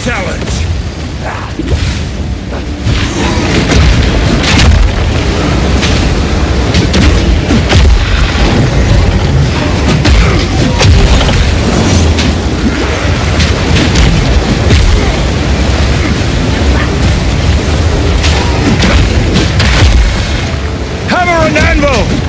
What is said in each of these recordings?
challenge. Hammer and anvil!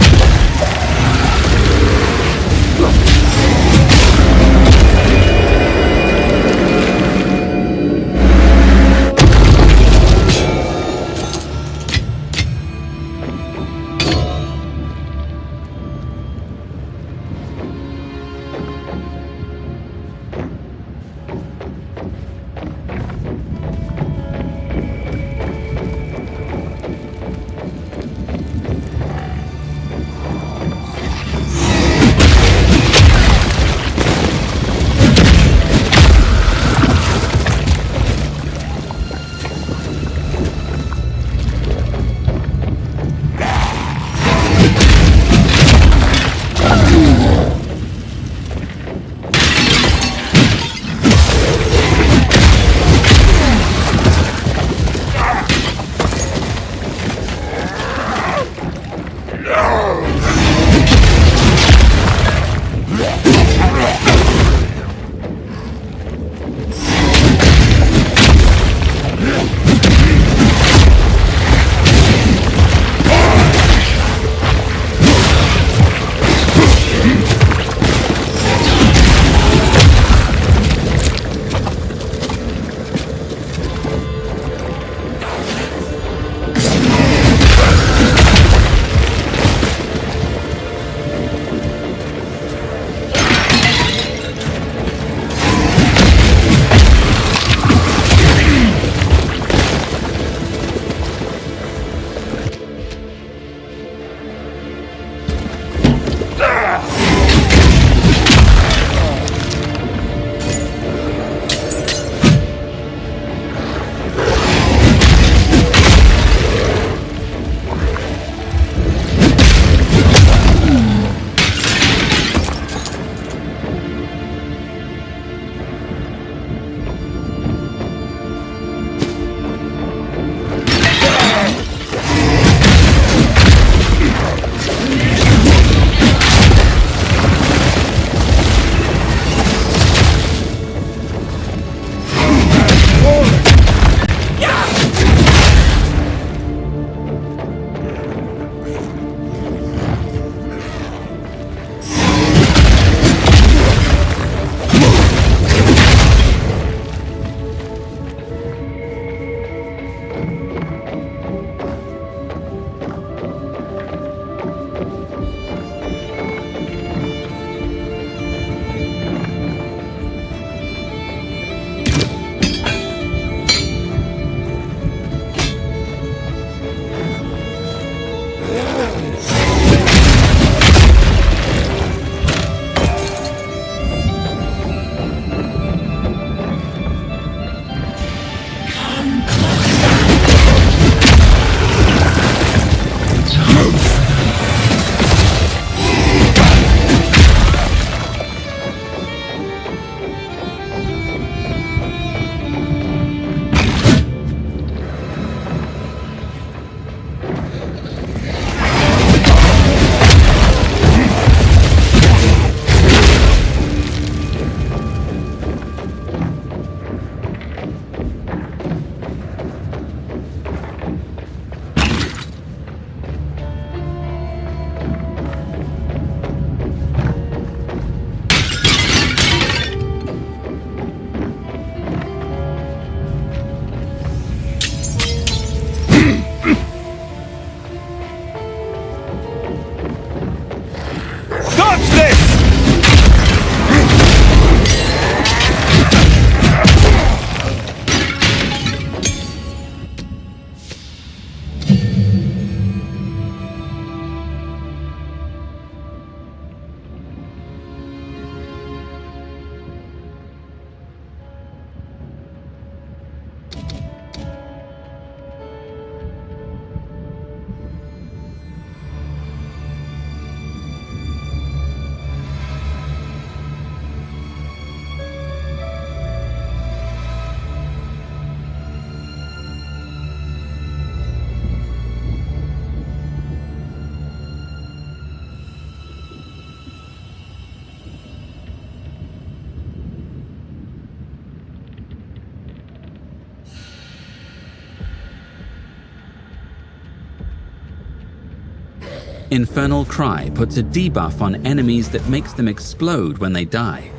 Infernal Cry puts a debuff on enemies that makes them explode when they die.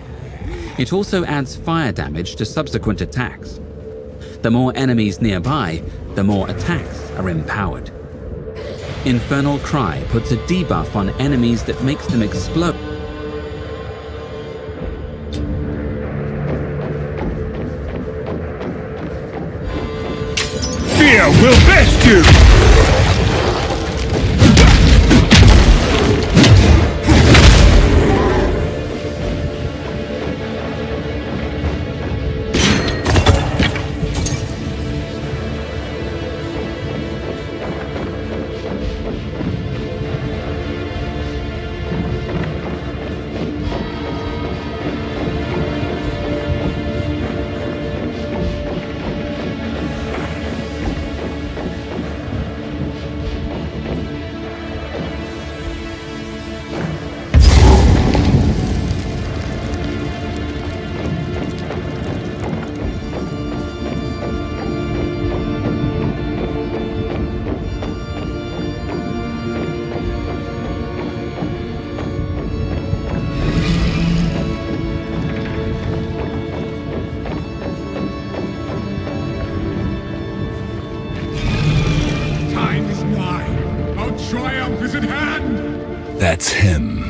It also adds fire damage to subsequent attacks. The more enemies nearby, the more attacks are empowered. Infernal Cry puts a debuff on enemies that makes them explode. Fear will best you! That's him.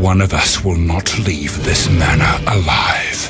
One of us will not leave this manor alive.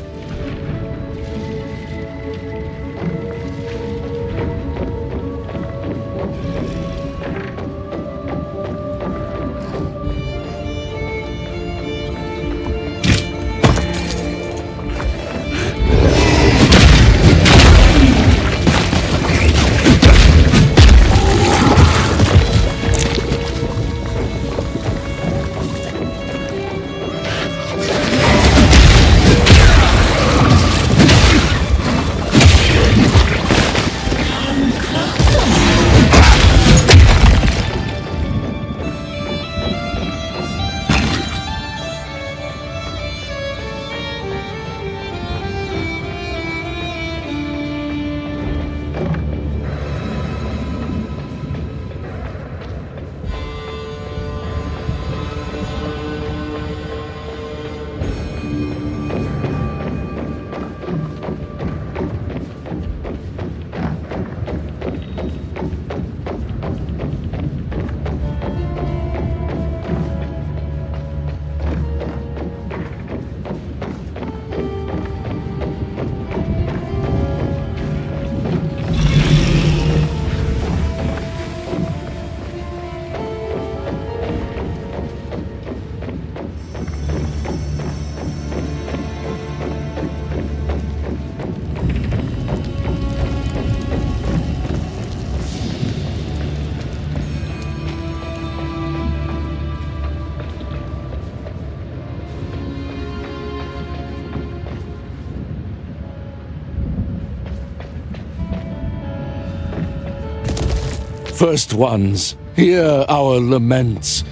First ones, hear our laments.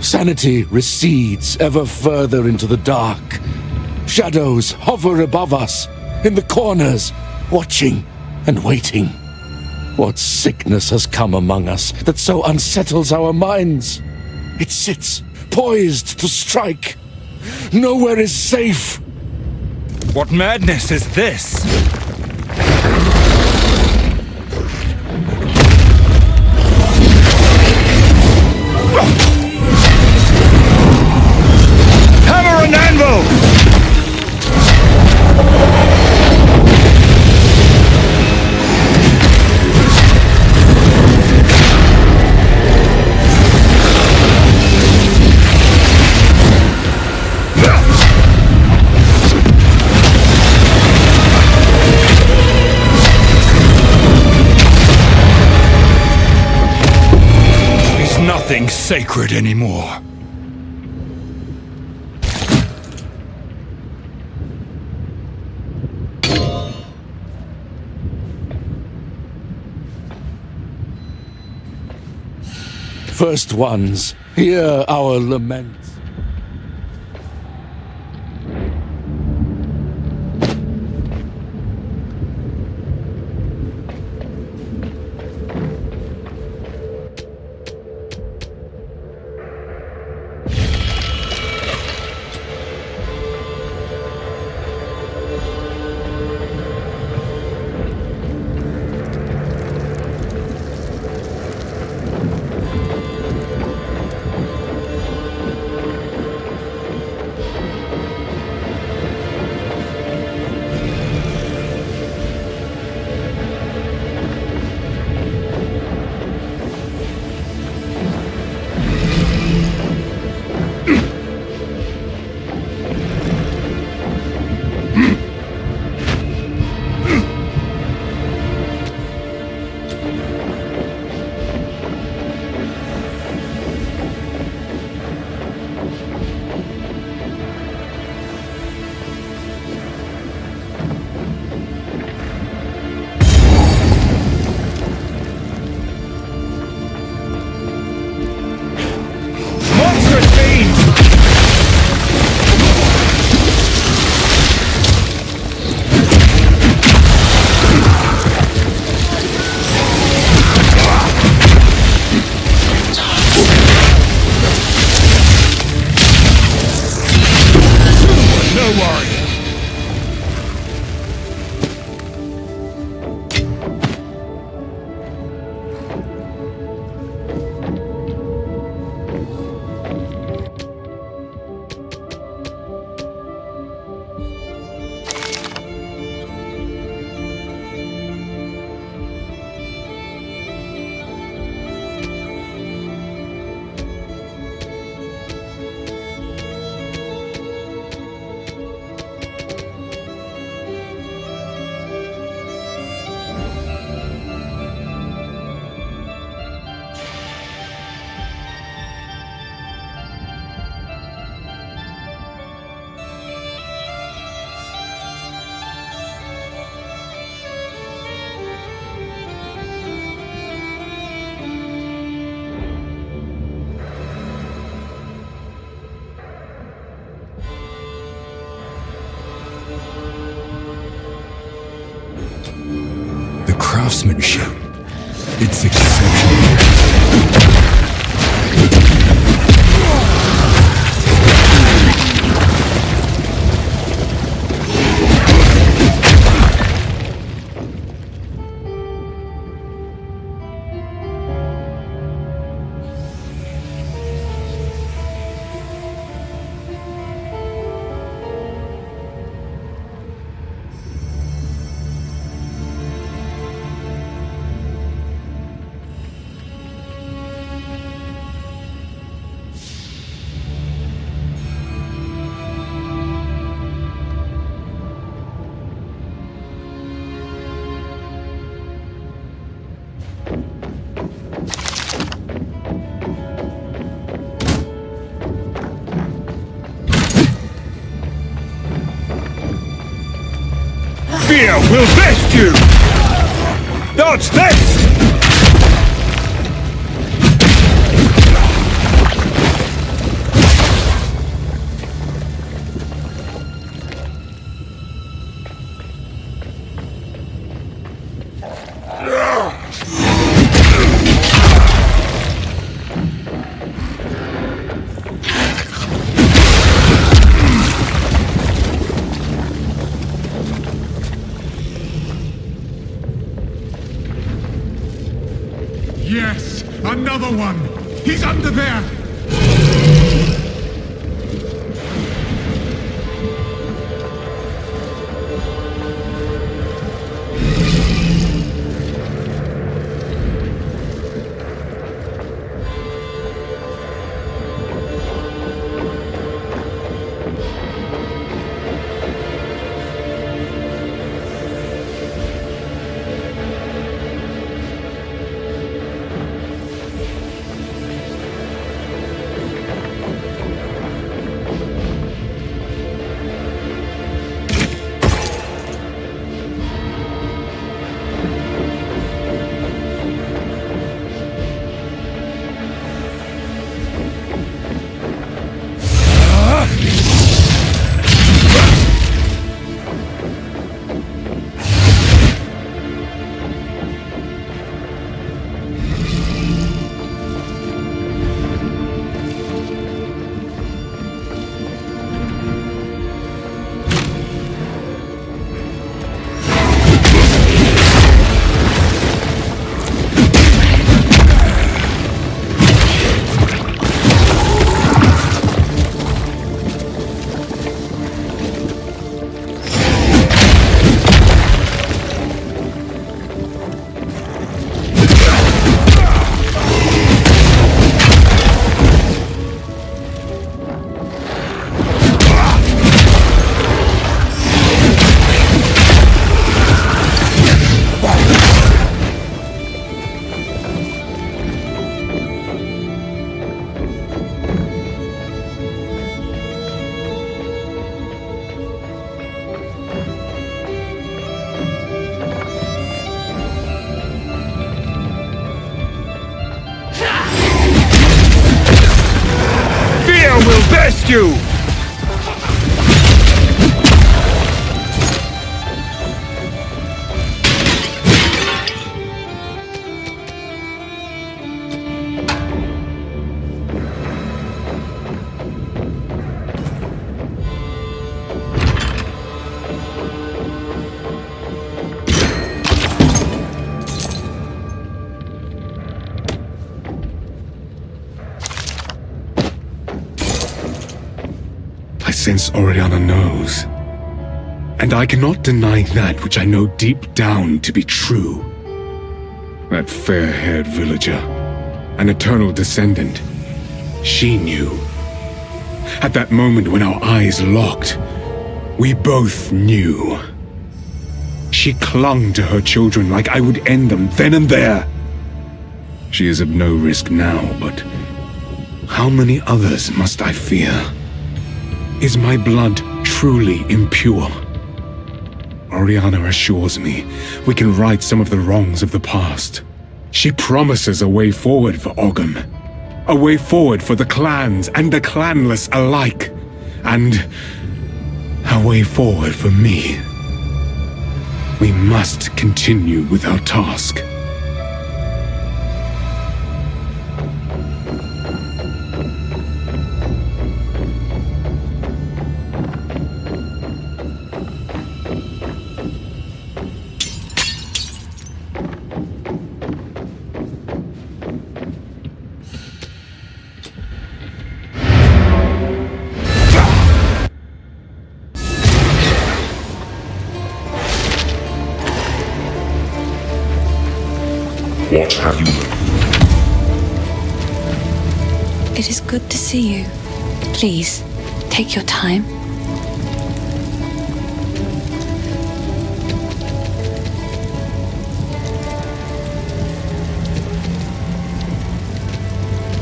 Sanity recedes ever further into the dark. Shadows hover above us, in the corners, watching and waiting. What sickness has come among us that so unsettles our minds? It sits, poised to strike. Nowhere is safe. What madness is this? Hammer and anvil! There's nothing sacred anymore. First ones, hear our laments. craftsmanship. It's exceptional. Fear will best you! Dodge this! Yes, another one! He's under there! Will best you! Since Oriana knows. And I cannot deny that which I know deep down to be true. That fair-haired villager, an eternal descendant, she knew. At that moment when our eyes locked, we both knew. She clung to her children like I would end them then and there. She is of no risk now, but how many others must I fear? Is my blood truly impure? Oriana assures me we can right some of the wrongs of the past. She promises a way forward for Ogham. A way forward for the clans and the clanless alike. And a way forward for me. We must continue with our task. What have you? It is good to see you. Please, take your time.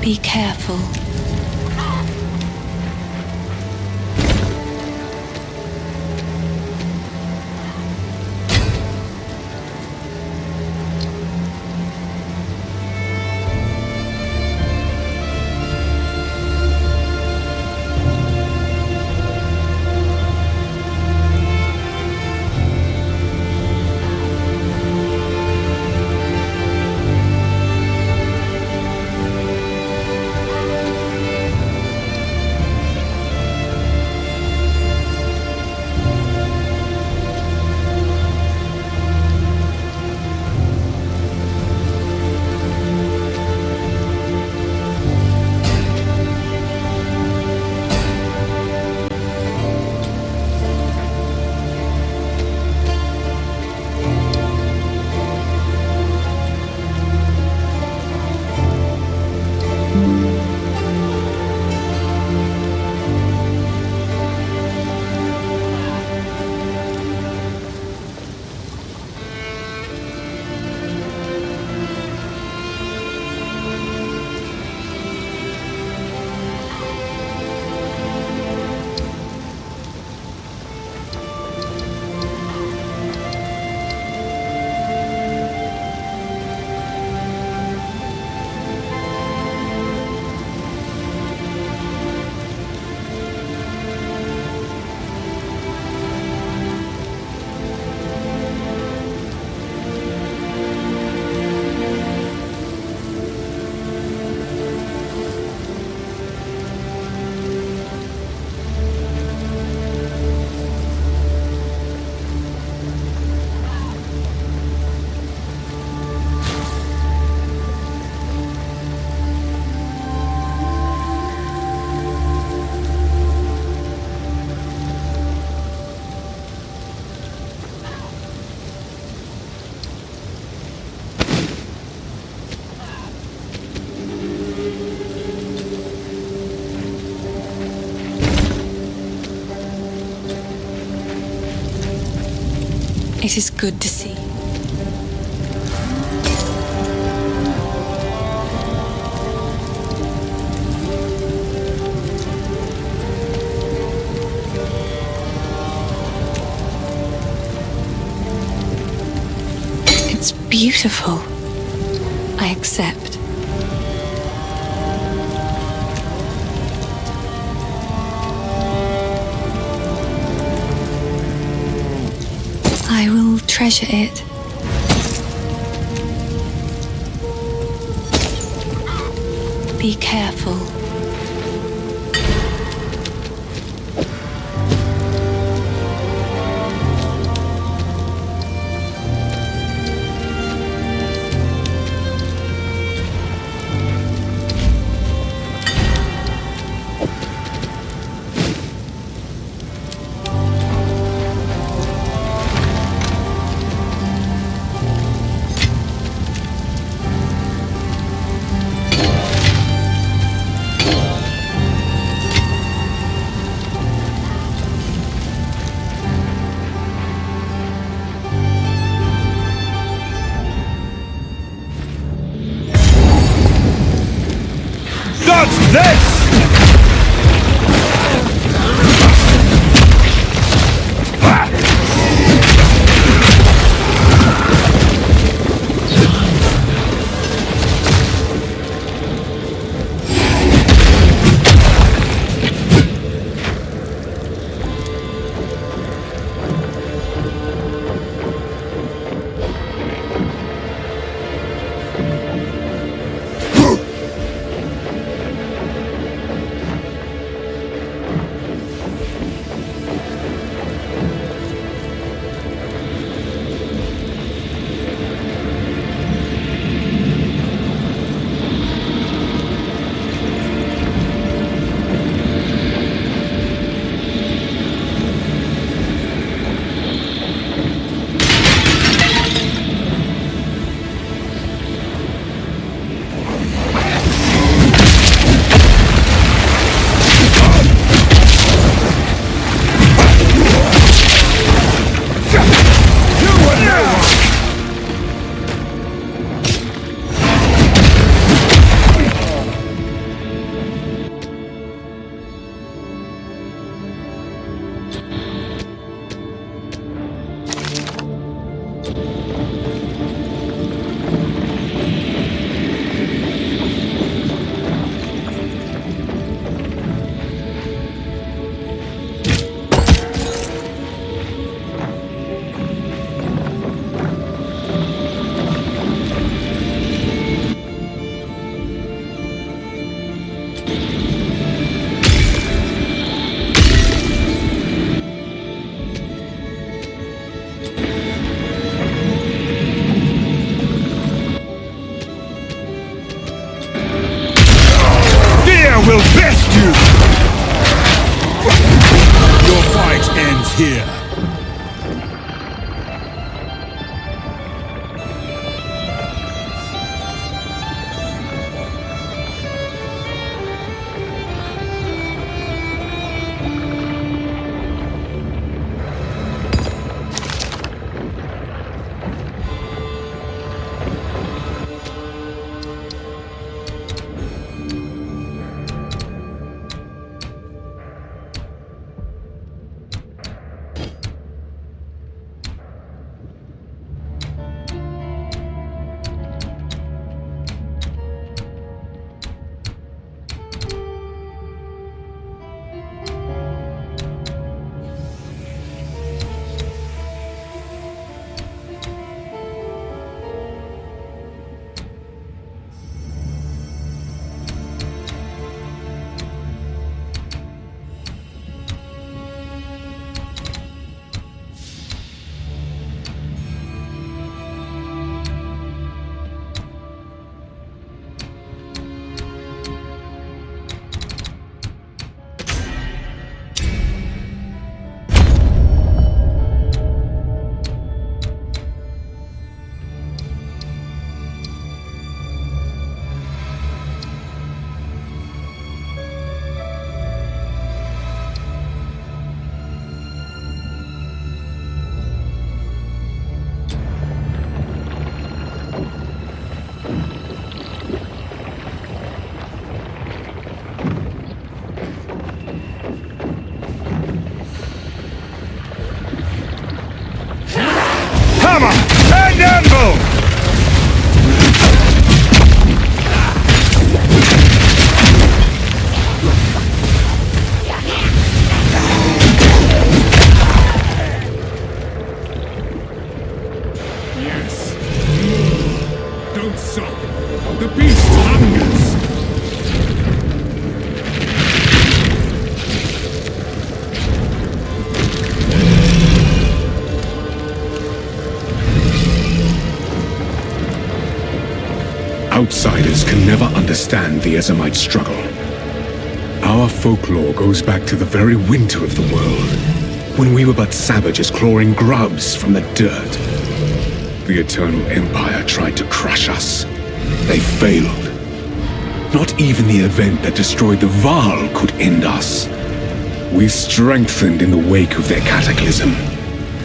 Be careful. It is good to see. It's beautiful. I accept. I will treasure it. Be careful. This! Will best you! Your fight ends here. Hammer and anvil! Yes. Don't stop. The beast hungers. Outsiders can never understand the Ezomite struggle. Our folklore goes back to the very winter of the world, when we were but savages clawing grubs from the dirt. The Eternal Empire tried to crush us. They failed. Not even the event that destroyed the Vaal could end us. We strengthened in the wake of their cataclysm,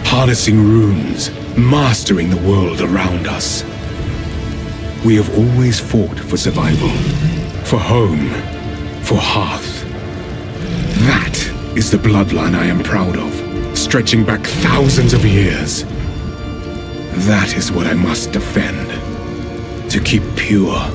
harnessing runes, mastering the world around us. We have always fought for survival, for home, for hearth. That is the bloodline I am proud of, stretching back thousands of years. That is what I must defend, to keep pure.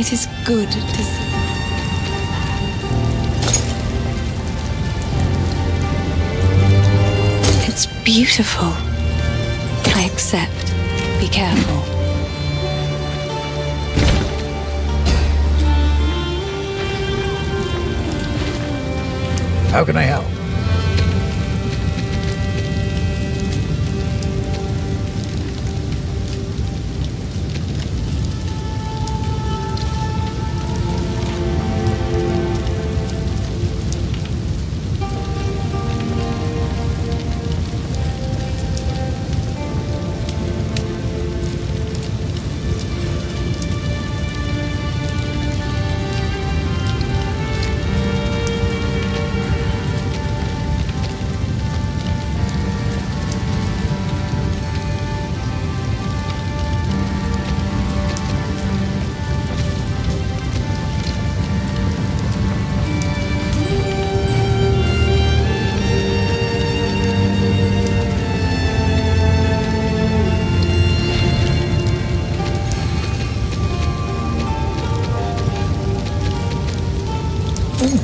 It is good to see. It's beautiful. I accept. Be careful. How can I help?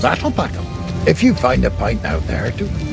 That'll pack 'em. If you find a pint out there, do it.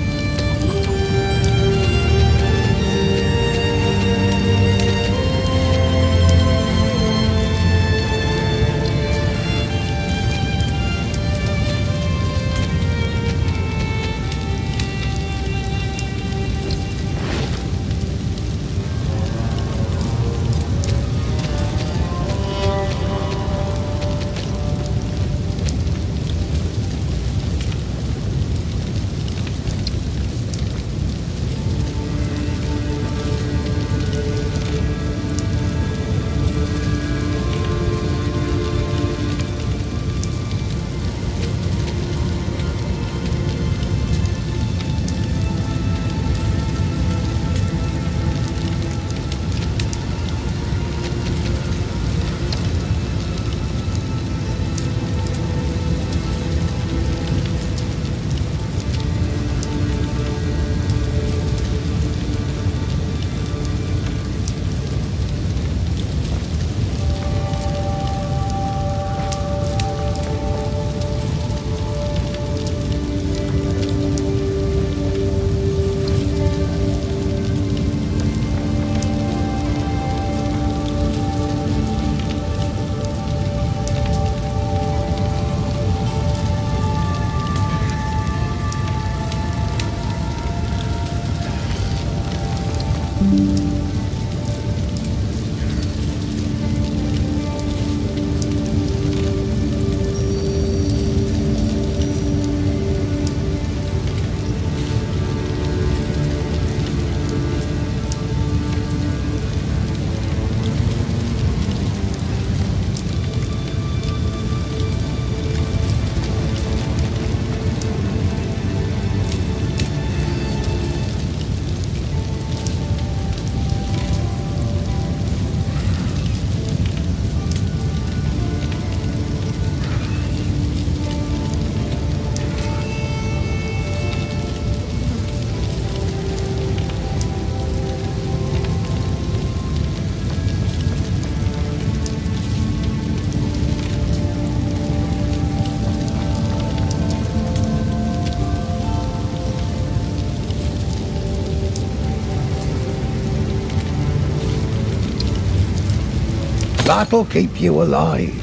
That'll keep you alive.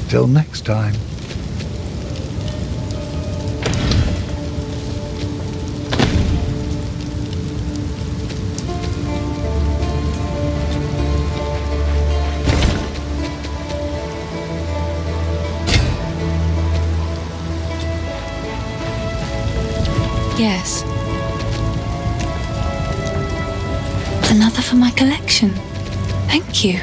Till next time. Yes. Another for my collection. Thank you.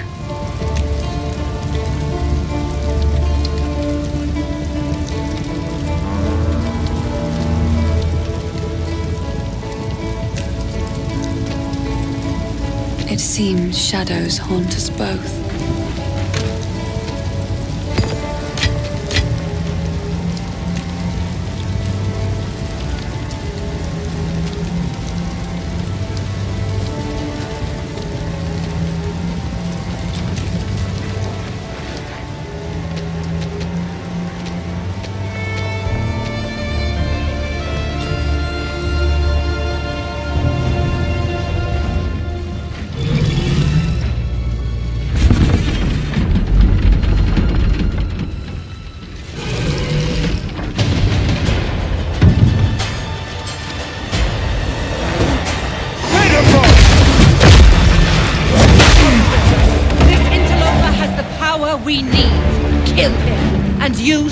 It seems shadows haunt us both.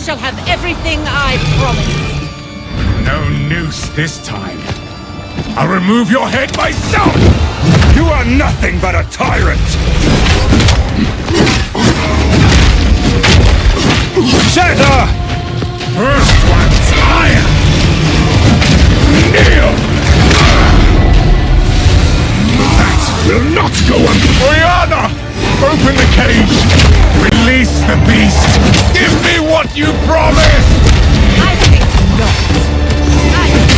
shall have everything I promise. No noose this time. I'll remove your head myself! You are nothing but a tyrant! Shatter! First one's iron! Kneel! That will not go on! Oriana! Open the cage! Release the beast! Give me what you promised! I think not. I think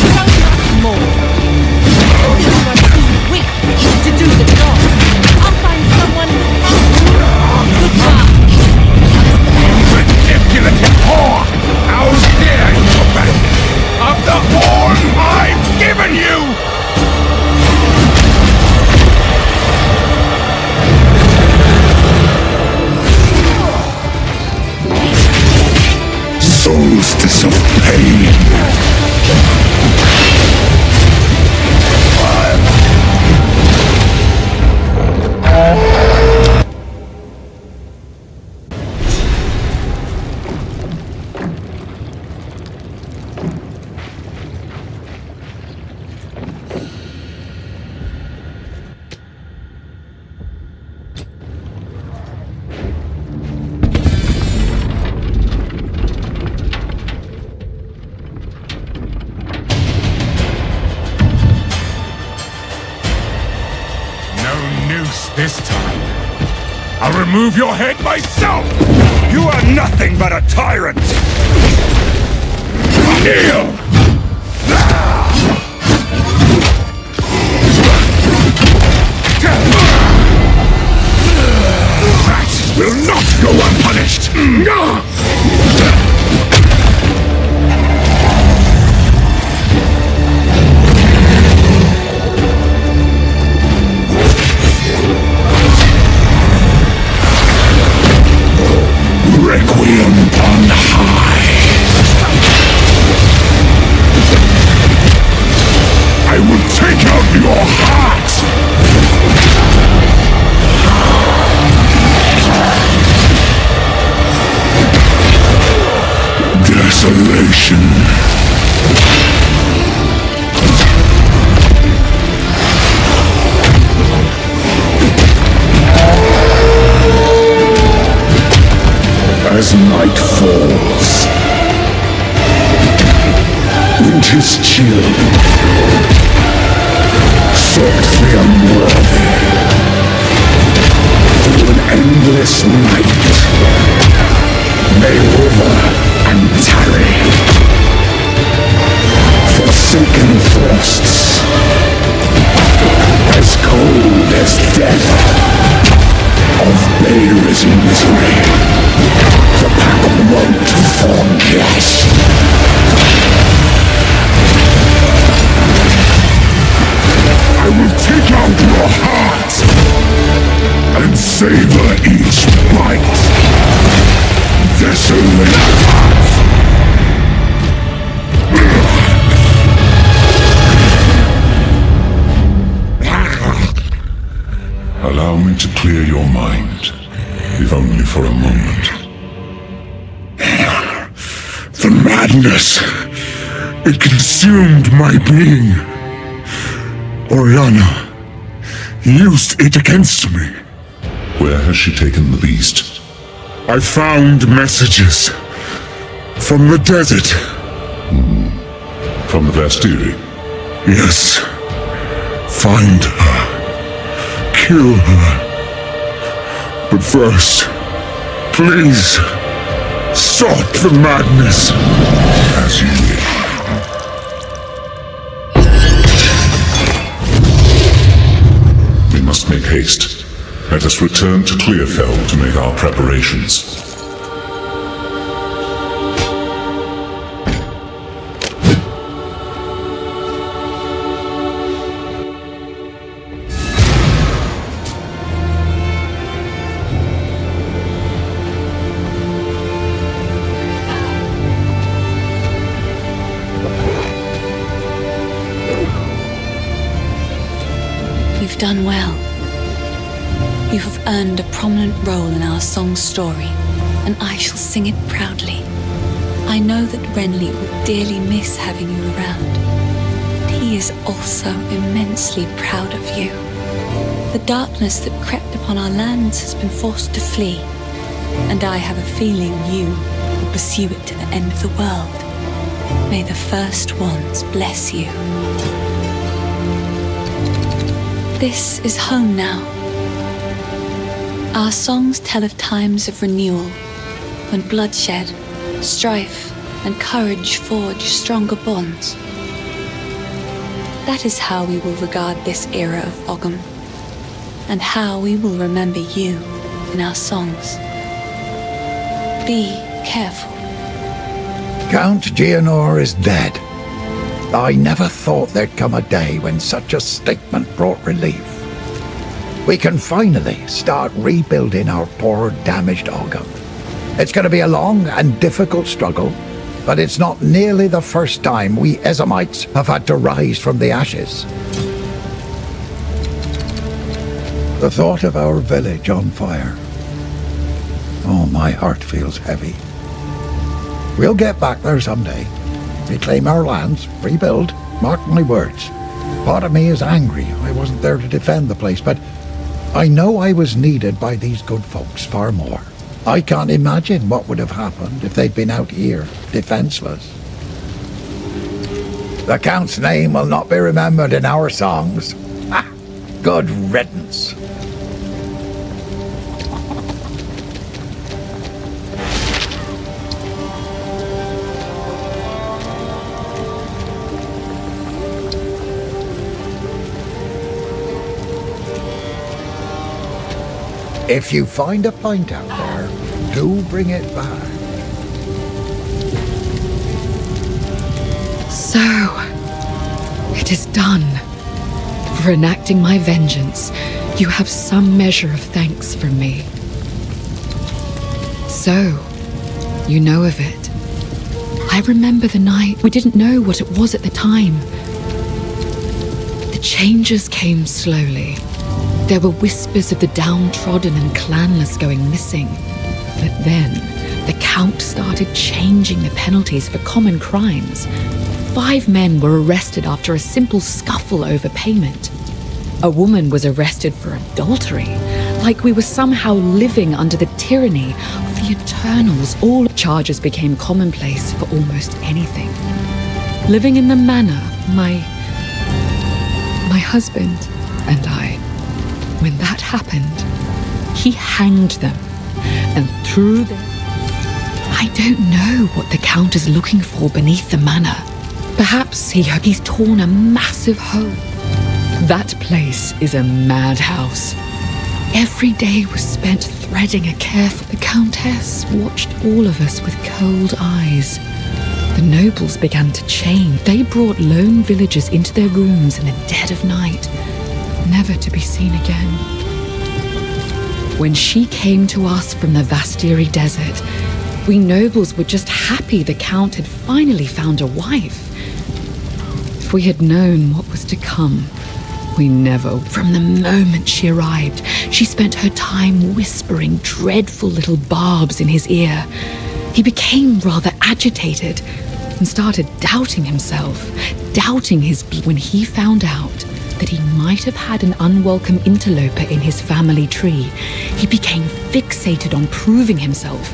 so much more. You are too weak to do the job. I'll find someone who can. Goodbye. Manipulative whore! How dare you back after all I've given you! Solstice of pain. This time, I'll remove your head myself! You are nothing but a tyrant! Kneel! That will not go unpunished! Requiem on high. I will take out your heart! Desolation. As night falls, winter's chill soaked the unworthy through an endless night. May wither and tarry, forsaken thrusts, as cold as death of bay-risen misery. The pack won't forget. I will take out your heart and savor each bite. Desolate. Allow me to clear your mind, if only for a moment. The madness! It consumed my being. Oriana used it against me. Where has she taken the beast? I found messages from the desert. From the Vastiri? Yes. Find her. Kill her. But first, please, stop the madness. As you wish. We must make haste. Let us return to Clearfell to make our preparations. You've done well. You have earned a prominent role in our song's story, and I shall sing it proudly. I know that Renly will dearly miss having you around. He is also immensely proud of you. The darkness that crept upon our lands has been forced to flee, and I have a feeling you will pursue it to the end of the world. May the first ones bless you. This is home now. Our songs tell of times of renewal, when bloodshed, strife, and courage forge stronger bonds. That is how we will regard this era of Ogham, and how we will remember you in our songs. Be careful. Count Geonor is dead. I never thought there'd come a day when such a statement brought relief. We can finally start rebuilding our poor, damaged Ogham. It's going to be a long and difficult struggle, but it's not nearly the first time we Ezamites have had to rise from the ashes. The thought of our village on fire. Oh, my heart feels heavy. We'll get back there someday. Reclaim our lands, rebuild, mark my words. Part of me is angry I wasn't there to defend the place, but I know I was needed by these good folks far more. I can't imagine what would have happened if they'd been out here, defenseless. The Count's name will not be remembered in our songs. Ah, good riddance. If you find a pint out there, do bring it back. So, it is done. For enacting my vengeance, you have some measure of thanks from me. So, you know of it. I remember the night. We didn't know what it was at the time. The changes came slowly. There were whispers of the downtrodden and clanless going missing. But then, the Count started changing the penalties for common crimes. 5 men were arrested after a simple scuffle over payment. A woman was arrested for adultery, like we were somehow living under the tyranny of the Eternals. All charges became commonplace for almost anything. Living in the manor, my husband and I, when that happened, he hanged them, and through them, I don't know what the Count is looking for beneath the manor. Perhaps he's torn a massive hole. That place is a madhouse. Every day was spent threading a careful. The Countess watched all of us with cold eyes. The nobles began to change. They brought lone villagers into their rooms in the dead of night, never to be seen again. When she came to us from the Vastiri desert, we nobles were just happy the Count had finally found a wife. If we had known what was to come, we never. From the moment she arrived, she spent her time whispering dreadful little barbs in his ear. He became rather agitated and started doubting himself, doubting his when he found out that he might have had an unwelcome interloper in his family tree. He became fixated on proving himself,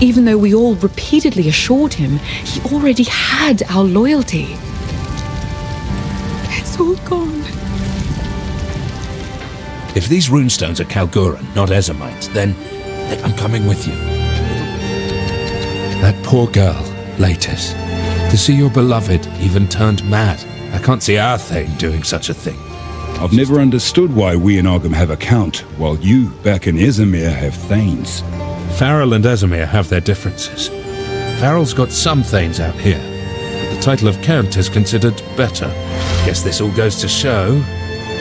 even though we all repeatedly assured him he already had our loyalty. It's all gone. If these runestones are Kalguran, not Ezamites, then I'm coming with you. That poor girl, Latis. To see your beloved even turned mad. I can't see our Thane doing such a thing. I've never understood why we in Ogham have a Count, while you back in Izmir have Thanes. Farrell and Ezmir have their differences. Farrell's got some Thanes out here, but the title of Count is considered better. Guess this all goes to show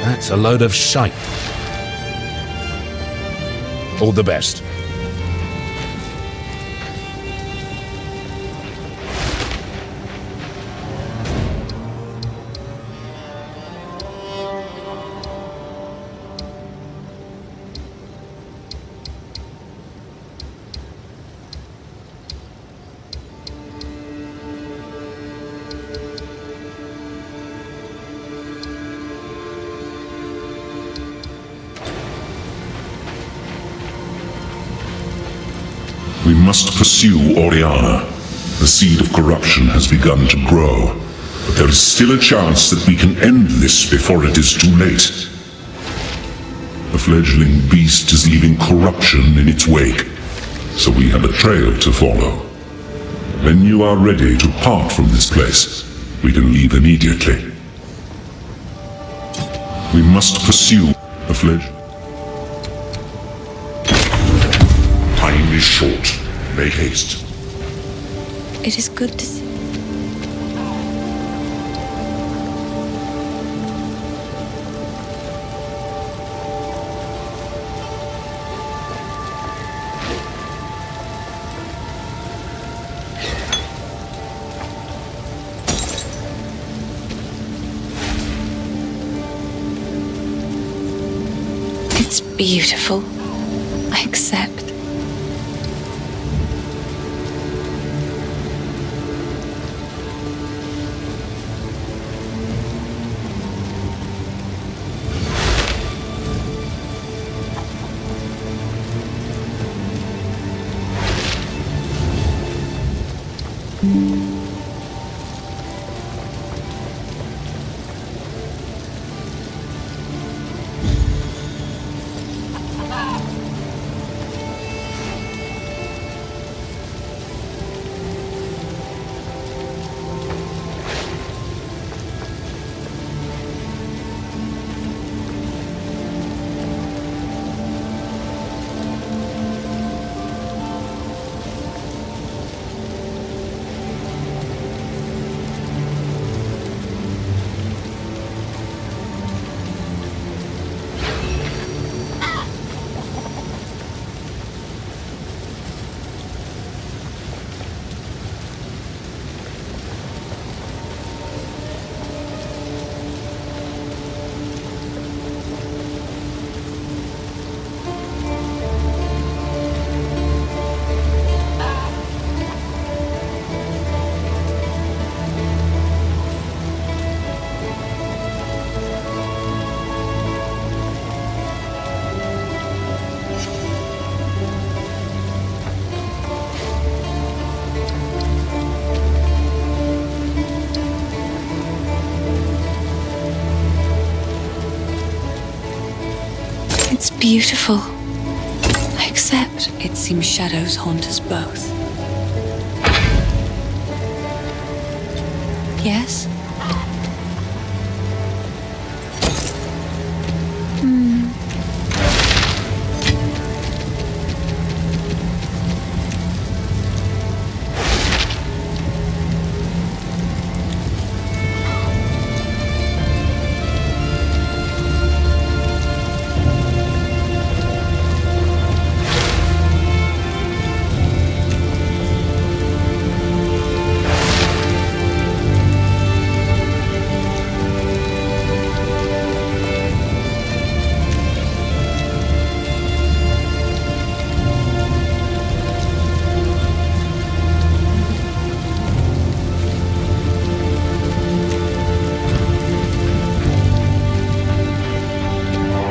that's a load of shite. All the best. We must pursue Oriana. The seed of corruption has begun to grow, but there is still a chance that we can end this before it is too late. The fledgling beast is leaving corruption in its wake, so we have a trail to follow. When you are ready to part from this place, we can leave immediately. We must pursue the fledgling. Time is short. Make haste. It is good to see. It's beautiful. I accept. It's beautiful. I accept. It seems shadows haunt us both. Yes?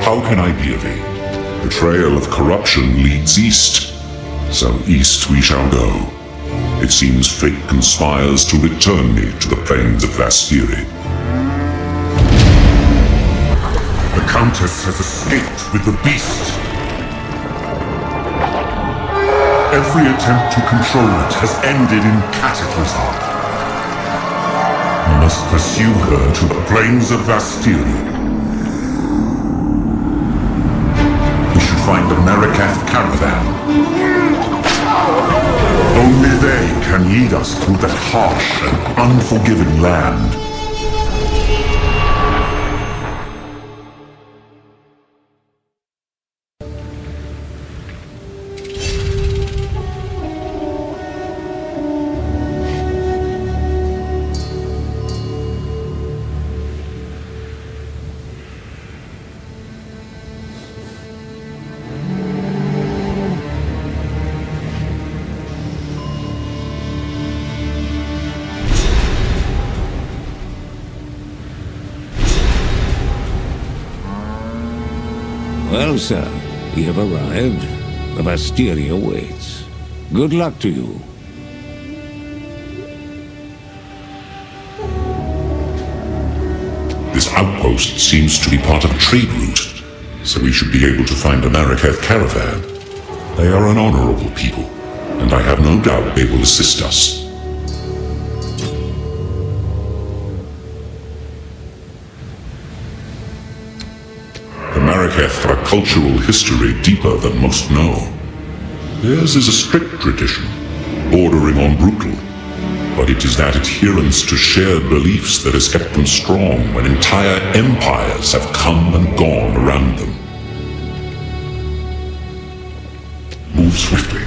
How can I be of aid? The trail of corruption leads east, so east we shall go. It seems fate conspires to return me to the plains of Vastiri. The Countess has escaped with the beast. Every attempt to control it has ended in cataclysm. We must pursue her to the plains of Vastiri. We should find the Marikath caravan. Only they can lead us through that harsh and unforgiving land. Well, sir, we have arrived. The Vastiri awaits. Good luck to you. This outpost seems to be part of a trade route, so we should be able to find a Marraketh caravan. They are an honorable people, and I have no doubt they will assist us. The Marraketh have a cultural history deeper than most know. Theirs is a strict tradition, bordering on brutal, but it is that adherence to shared beliefs that has kept them strong when entire empires have come and gone around them. Move swiftly.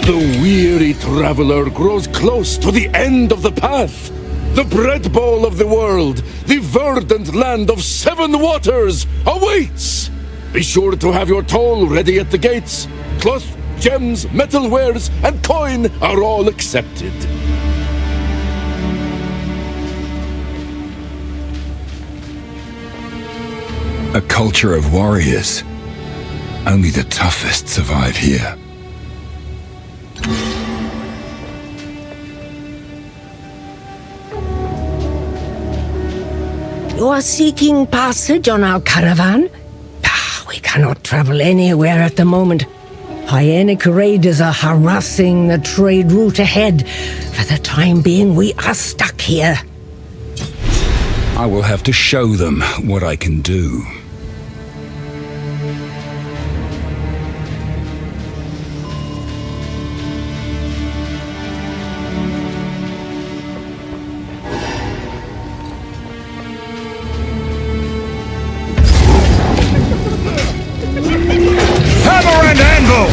The weary traveler grows close to the end of the path. The bread bowl of the world, the verdant land of 7 waters, awaits! Be sure to have your toll ready at the gates. Cloth, gems, metalwares, and coin are all accepted. A culture of warriors. Only the toughest survive here. You are seeking passage on our caravan? We cannot travel anywhere at the moment. Hyenic raiders are harassing the trade route ahead. For the time being, we are stuck here. I will have to show them what I can do. Hammer and anvil!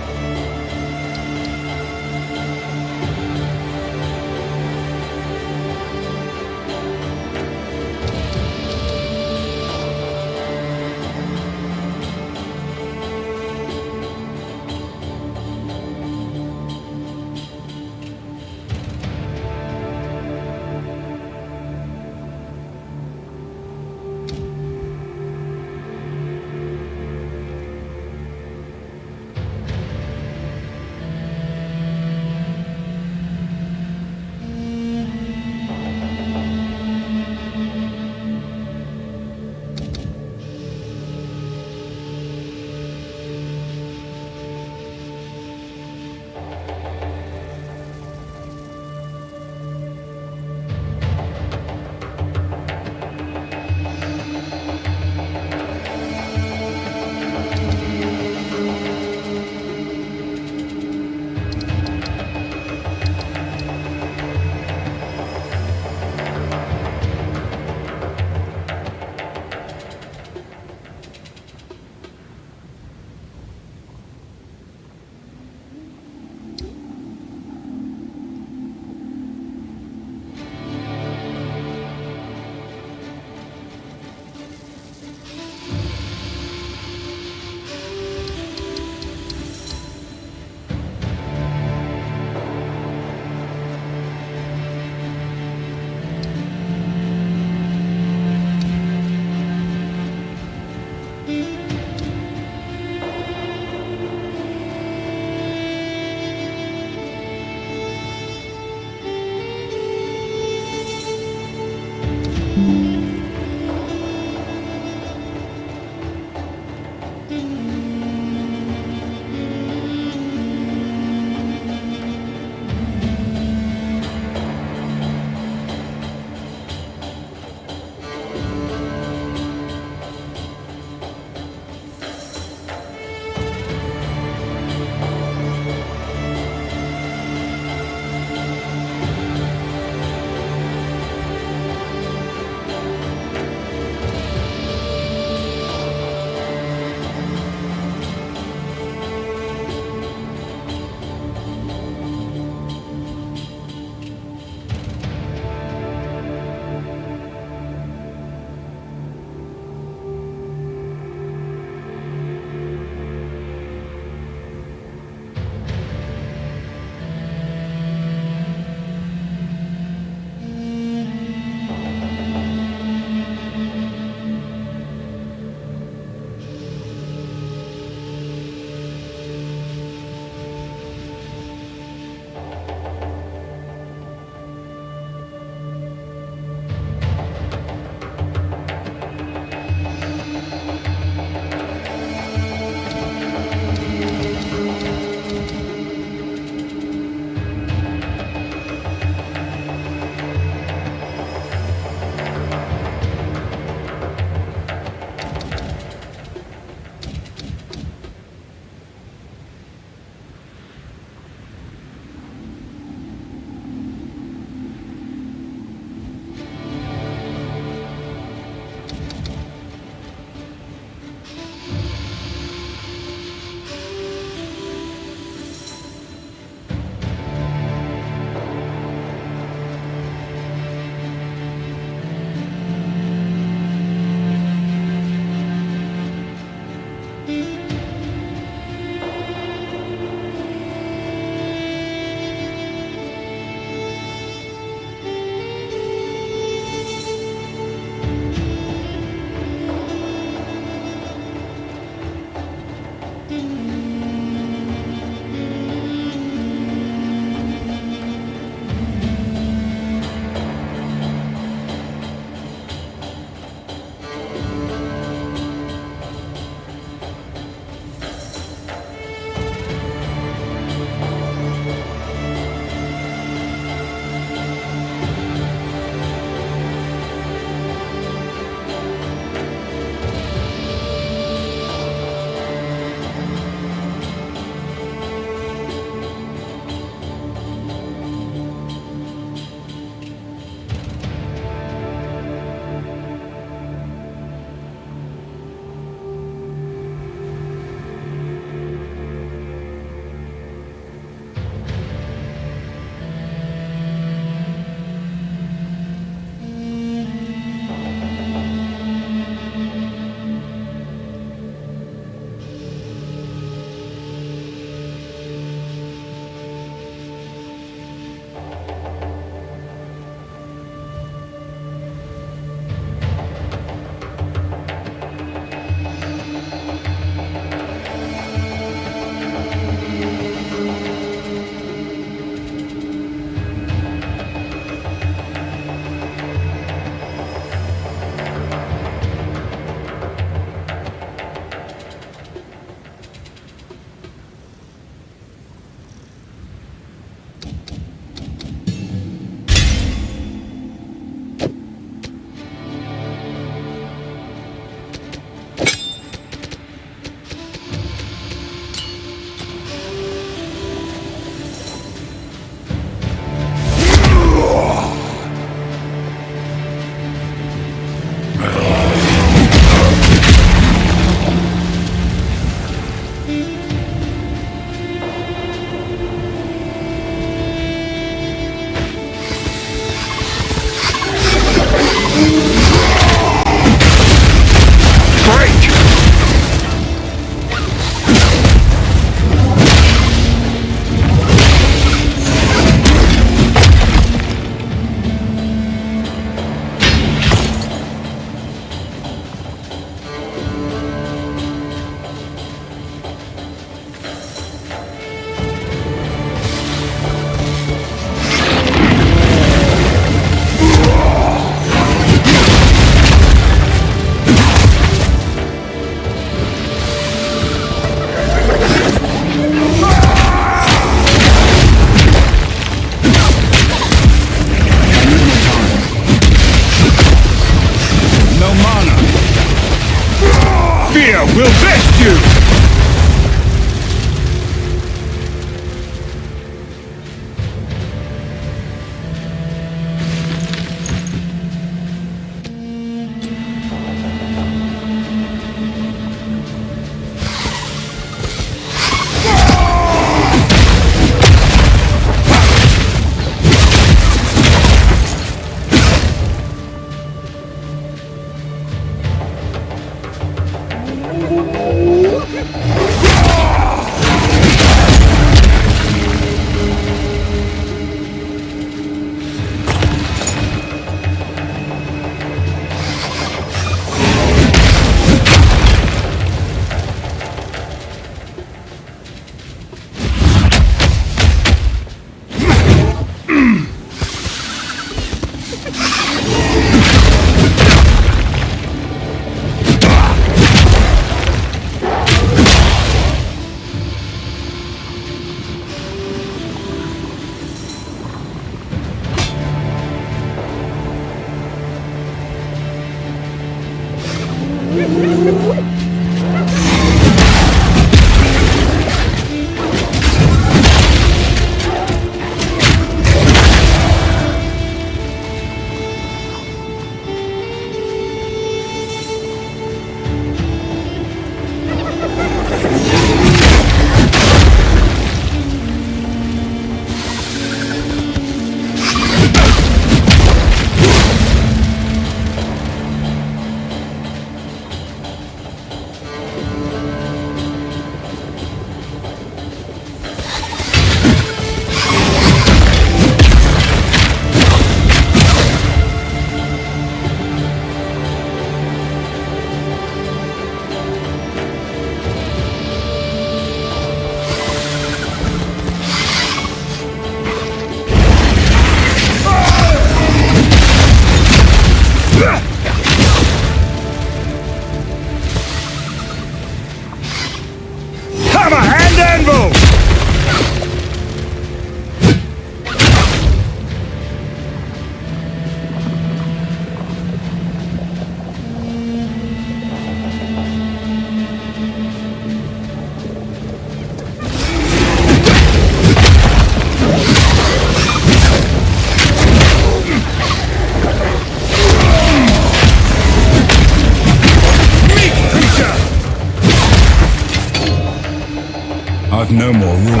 have no more room.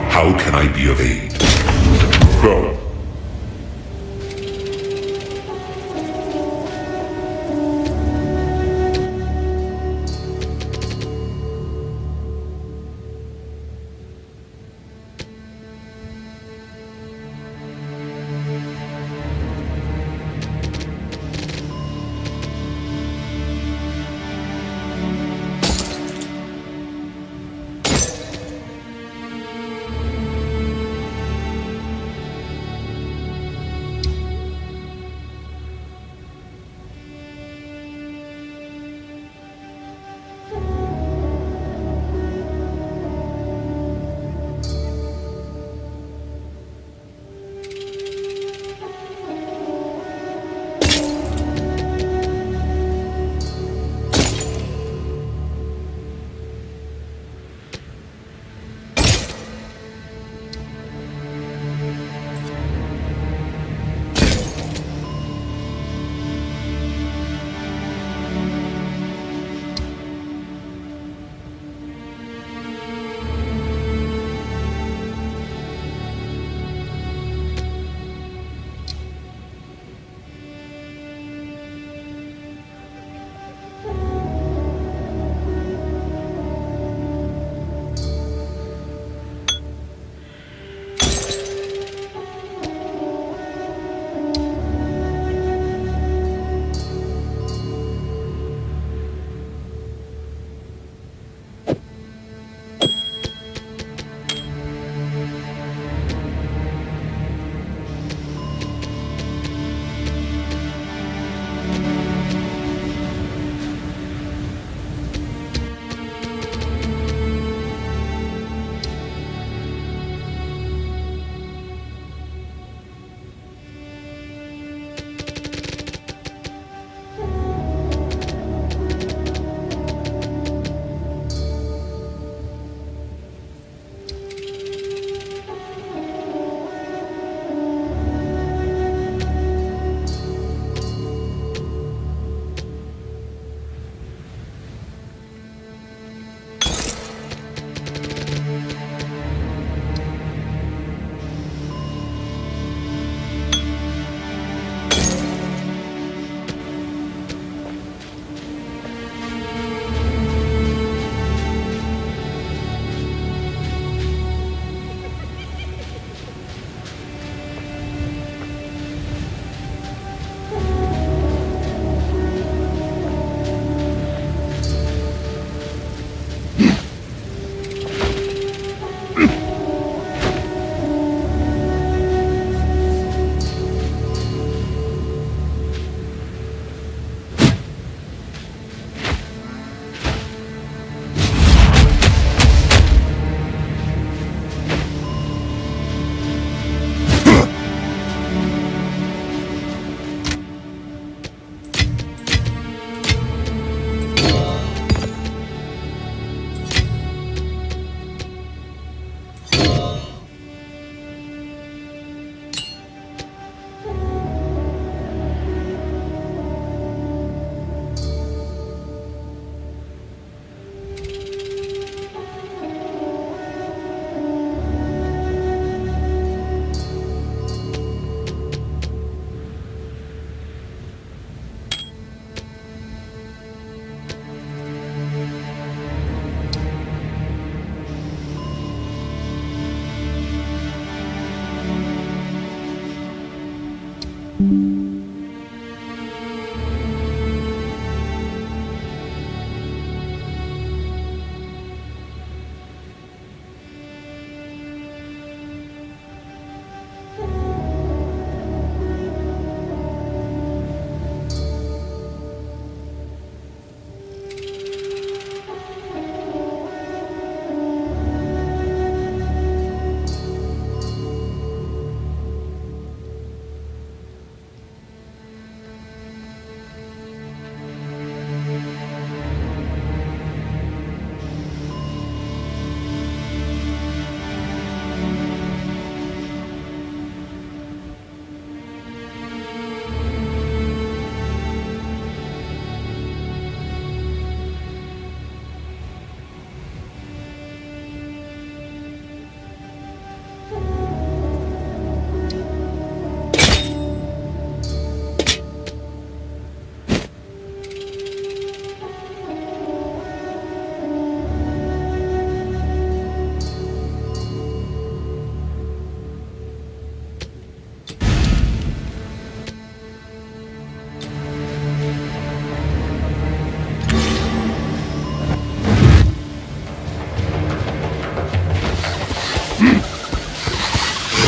How can I be of aid? Go.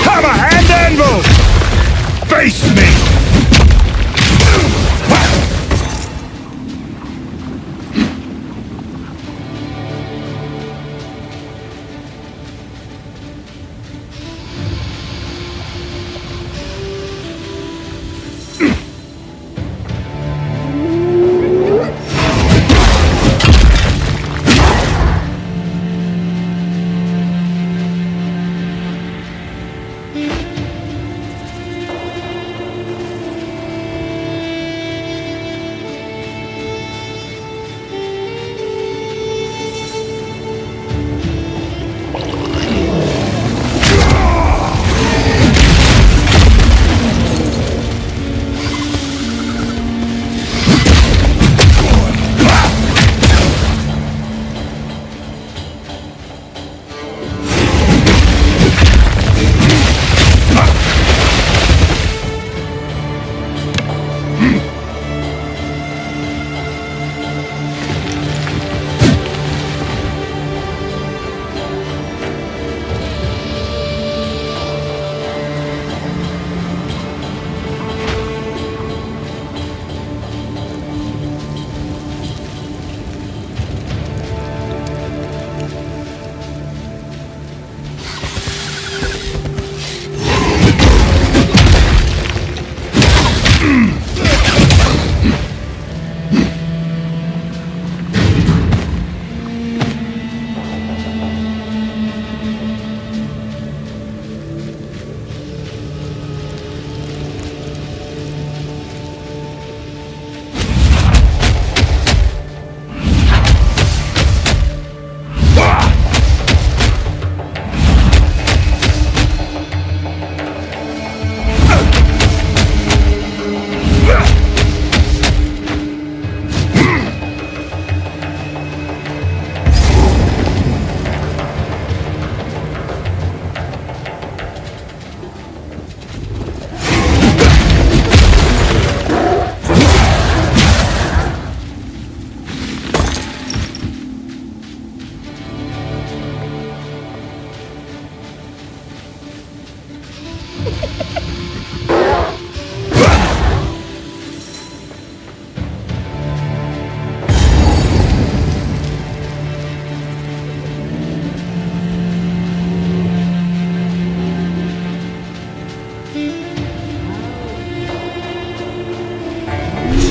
Hammer hand anvil! Face me!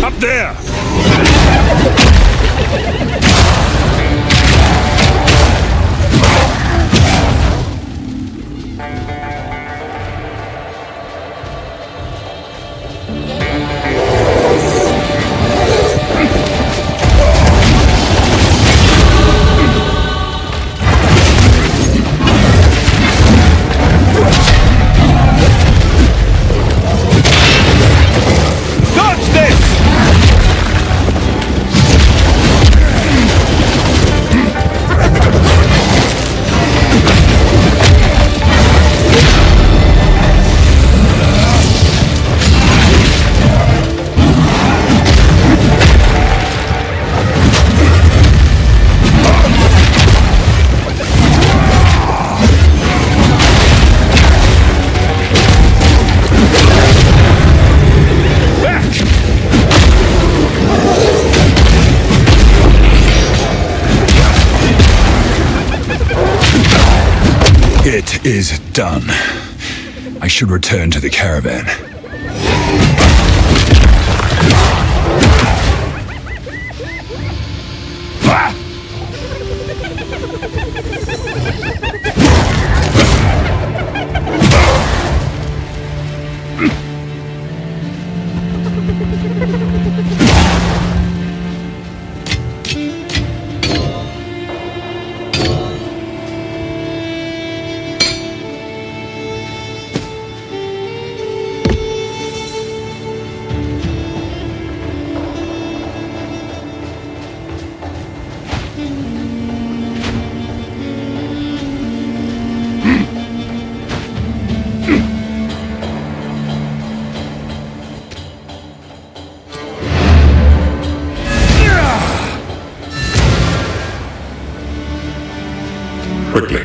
Up there! It is done. I should return to the caravan. Quickly.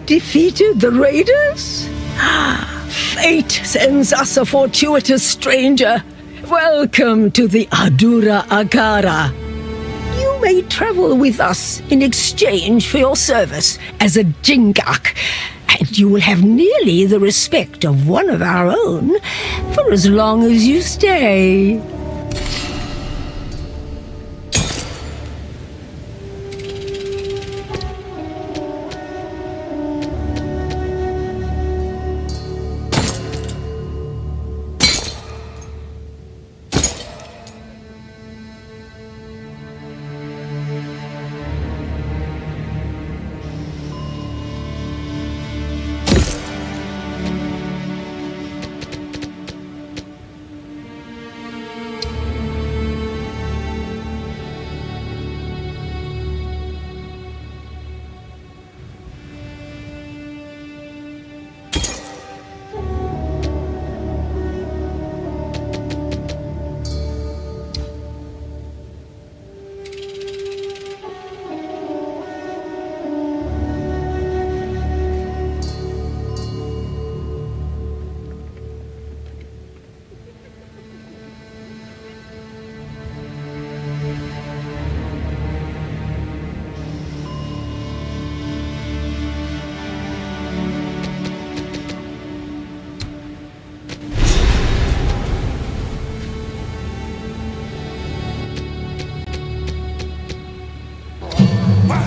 defeated the raiders? Fate sends us a fortuitous stranger. Welcome to the Adura Agara. You may travel with us in exchange for your service as a Jingak, and you will have nearly the respect of one of our own for as long as you stay.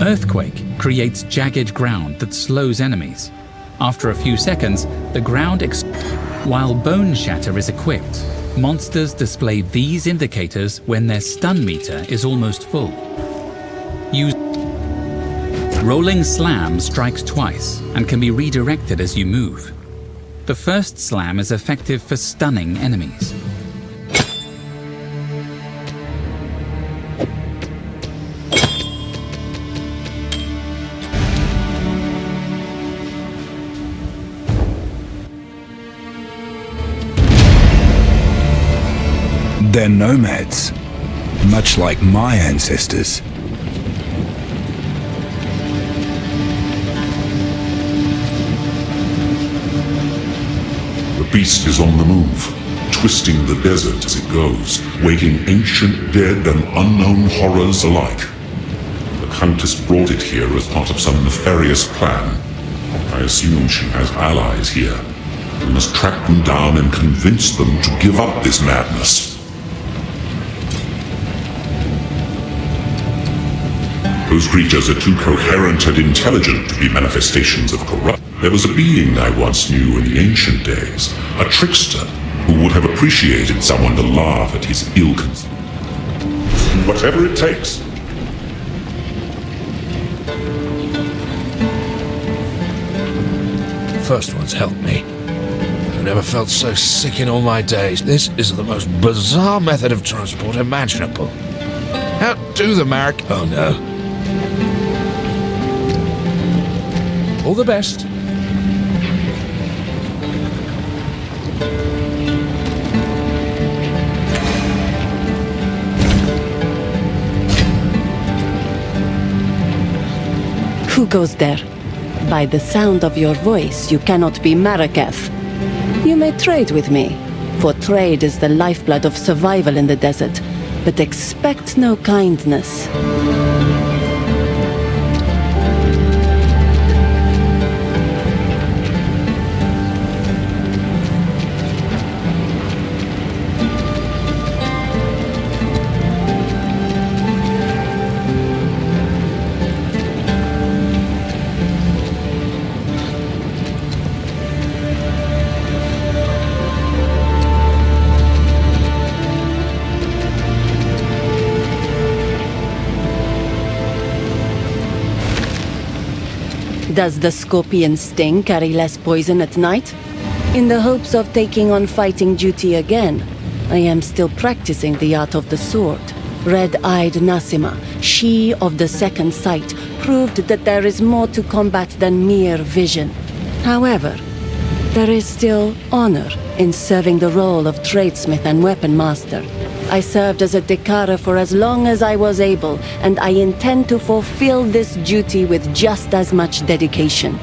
Earthquake creates jagged ground that slows enemies. After a few seconds, the ground while Bone Shatter is equipped, monsters display these indicators when their stun meter is almost full. Rolling Slam strikes twice and can be redirected as you move. The first slam is effective for stunning enemies. They're nomads, much like my ancestors. The beast is on the move, twisting the desert as it goes, waking ancient dead and unknown horrors alike. The Countess brought it here as part of some nefarious plan. I assume she has allies here. We must track them down and convince them to give up this madness. Those creatures are too coherent and intelligent to be manifestations of corruption. There was a being I once knew in the ancient days, a trickster, who would have appreciated someone to laugh at his ill conceit. Whatever it takes. First one's helped me. I've never felt so sick in all my days. This is the most bizarre method of transport imaginable. How do the Marek? Oh no. All the best. Who goes there? By the sound of your voice, you cannot be Maraketh. You may trade with me, for trade is the lifeblood of survival in the desert, but expect no kindness. Does the scorpion sting carry less poison at night? In the hopes of taking on fighting duty again, I am still practicing the art of the sword. Red-eyed Nasima, she of the second sight, proved that there is more to combat than mere vision. However, there is still honor in serving the role of tradesmith and weapon master. I served as a Dekara for as long as I was able, and I intend to fulfill this duty with just as much dedication.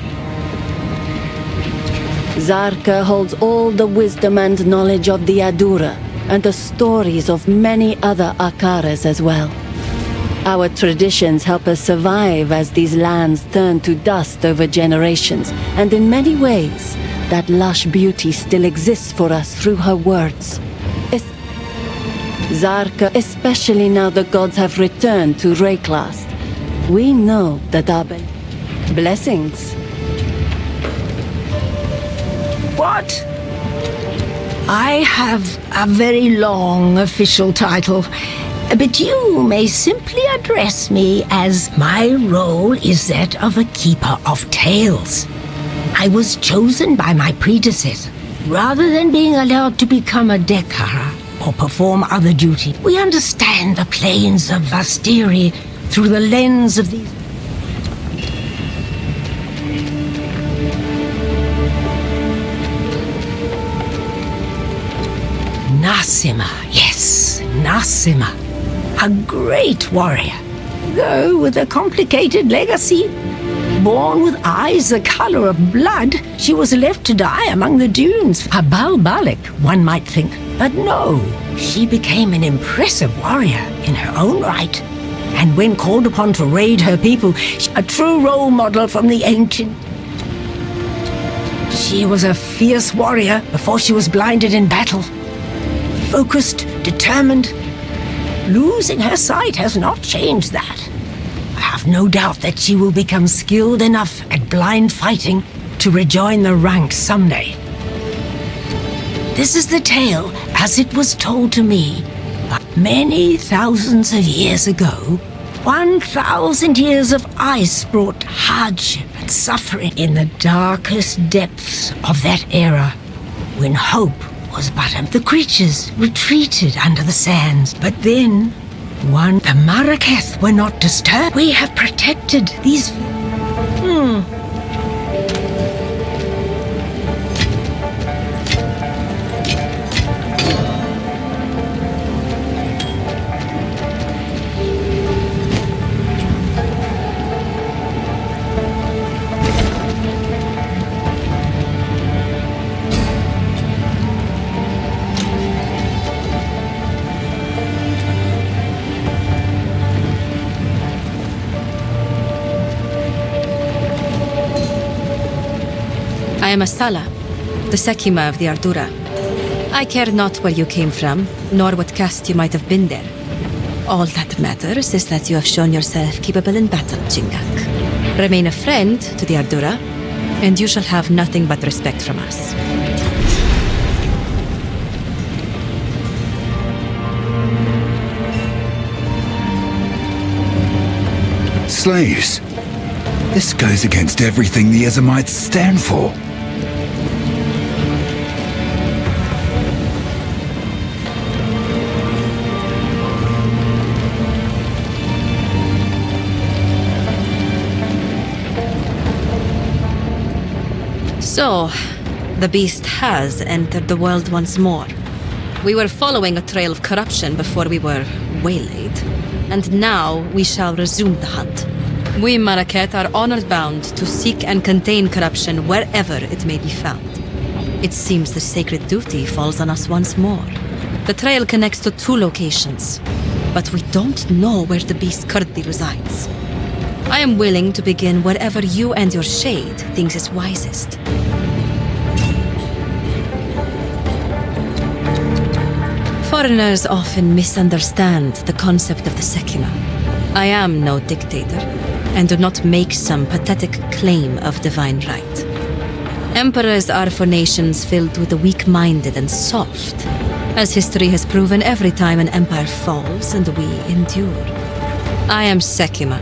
Zarka holds all the wisdom and knowledge of the Adura, and the stories of many other Akaras as well. Our traditions help us survive as these lands turn to dust over generations, and in many ways, that lush beauty still exists for us through her words. Zarka, especially now the gods have returned to Rayclast, we know that our blessings. What? I have a very long official title, but you may simply address me as my role is that of a keeper of tales. I was chosen by my predecessor. Rather than being allowed to become a Dekara or perform other duty, we understand the plains of Vastiri through the lens of these... Nasima, yes, Nasima. A great warrior, though with a complicated legacy. Born with eyes the color of blood, she was left to die among the dunes. A Balbalik, one might think. But no, she became an impressive warrior in her own right. And when called upon to raid her people, a true role model from the ancient... She was a fierce warrior before she was blinded in battle. Focused, determined. Losing her sight has not changed that. I have no doubt that she will become skilled enough at blind fighting to rejoin the ranks someday. This is the tale as it was told to me many thousands of years ago. 1,000 years of ice brought hardship and suffering in the darkest depths of that era, when hope was but the creatures retreated under the sands. But then, the Marraketh were not disturbed. We have protected these... I am Asala, the Sekima of the Ardura. I care not where you came from, nor what caste you might have been there. All that matters is that you have shown yourself capable in battle, Jingak. Remain a friend to the Ardura, and you shall have nothing but respect from us. Slaves. This goes against everything the Ezamites stand for. So, the beast has entered the world once more. We were following a trail of corruption before we were waylaid, and now we shall resume the hunt. We Marraketh are honored bound to seek and contain corruption wherever it may be found. It seems the sacred duty falls on us once more. The trail connects to 2 locations, but we don't know where the beast currently resides. I am willing to begin wherever you and your shade thinks is wisest. Foreigners often misunderstand the concept of the Sekima. I am no dictator, and do not make some pathetic claim of divine right. Emperors are for nations filled with the weak-minded and soft, as history has proven every time an empire falls and we endure. I am Sekima,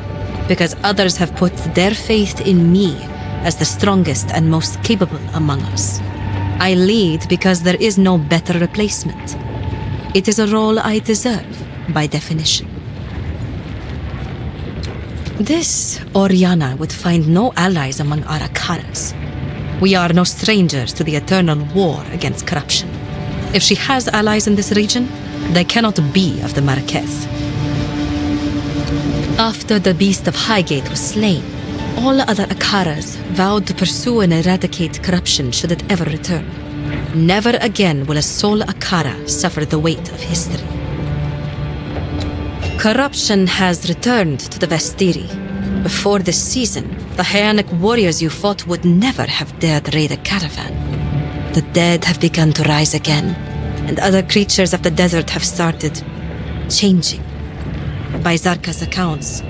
because others have put their faith in me as the strongest and most capable among us. I lead because there is no better replacement. It is a role I deserve, by definition. This Oriana would find no allies among our Akaras. We are no strangers to the eternal war against corruption. If she has allies in this region, they cannot be of the Marraketh. After the beast of Highgate was slain, All other Akaras vowed to pursue and eradicate corruption should it ever return. Never again will a sole Akara suffer the weight of history. Corruption has returned to the Vestiri. Before this season, the Hyanic warriors you fought would never have dared raid a caravan. The dead have begun to rise again, and other creatures of the desert have started changing. By Zarka's accounts,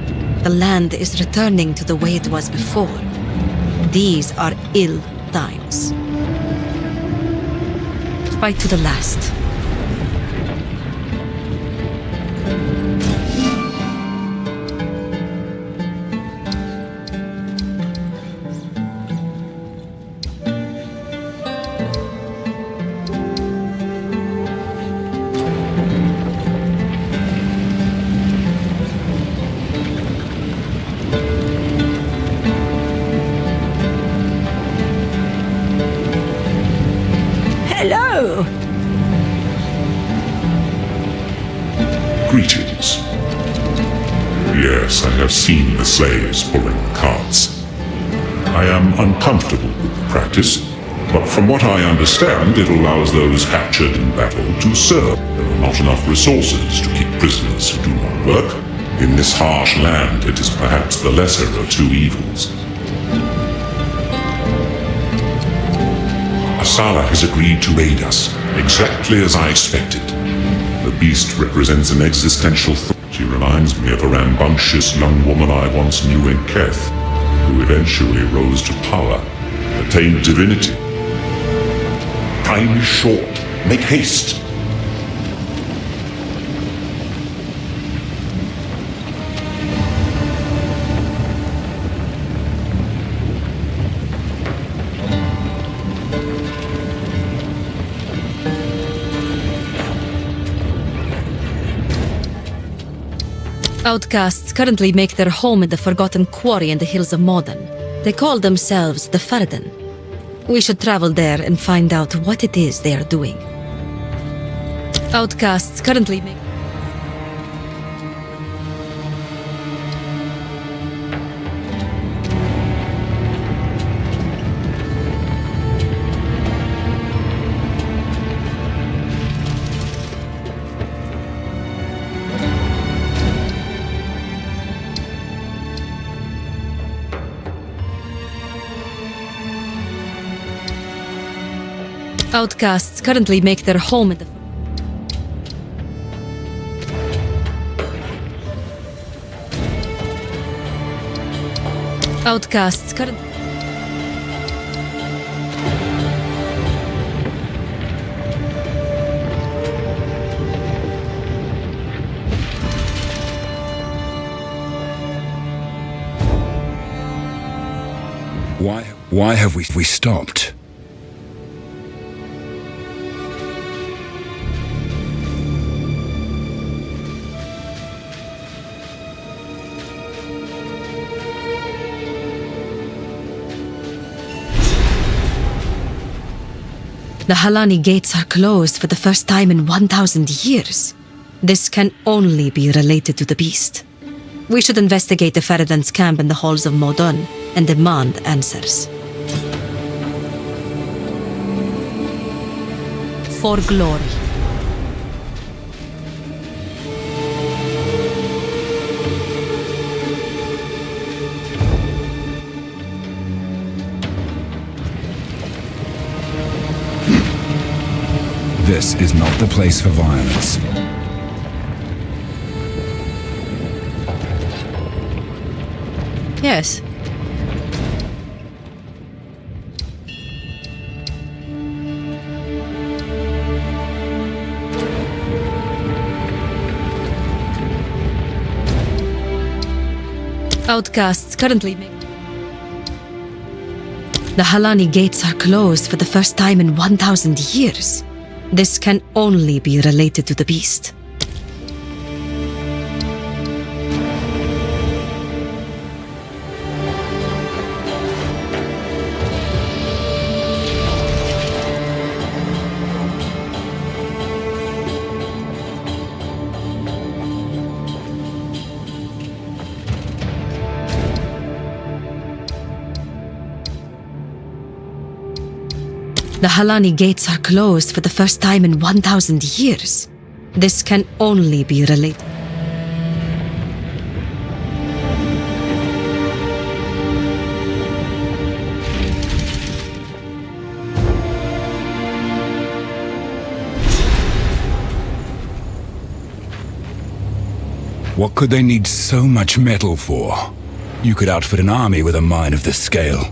the land is returning to the way it was before. These are ill times. Fight to the last. Hello! Greetings. Yes, I have seen the slaves pulling the carts. I am uncomfortable with the practice, but from what I understand, it allows those captured in battle to serve. There are not enough resources to keep prisoners who do not work. In this harsh land, it is perhaps the lesser of two evils. Asala has agreed to aid us, exactly as I expected. The beast represents an existential threat. She reminds me of a rambunctious young woman I once knew in Keth, who eventually rose to power, attained divinity. Time is short. Make haste. Outcasts currently make their home in the forgotten quarry in the hills of Modern. They call themselves the Farden. We should travel there and find out what it is they are doing. Outcasts currently make... Outcasts currently make their home in the... Outcasts currently... Why have we stopped? The Halani gates are closed for the first time in 1,000 years. This can only be related to the beast. We should investigate the Faradan's camp in the halls of Modon and demand answers. For glory. This is not the place for violence. Yes. Outcasts currently make... The Halani gates are closed for the first time in 1,000 years. This can only be related to the beast. The Halani gates are closed for the first time in 1,000 years. This can only be related. What could they need so much metal for? You could outfit an army with a mine of this scale.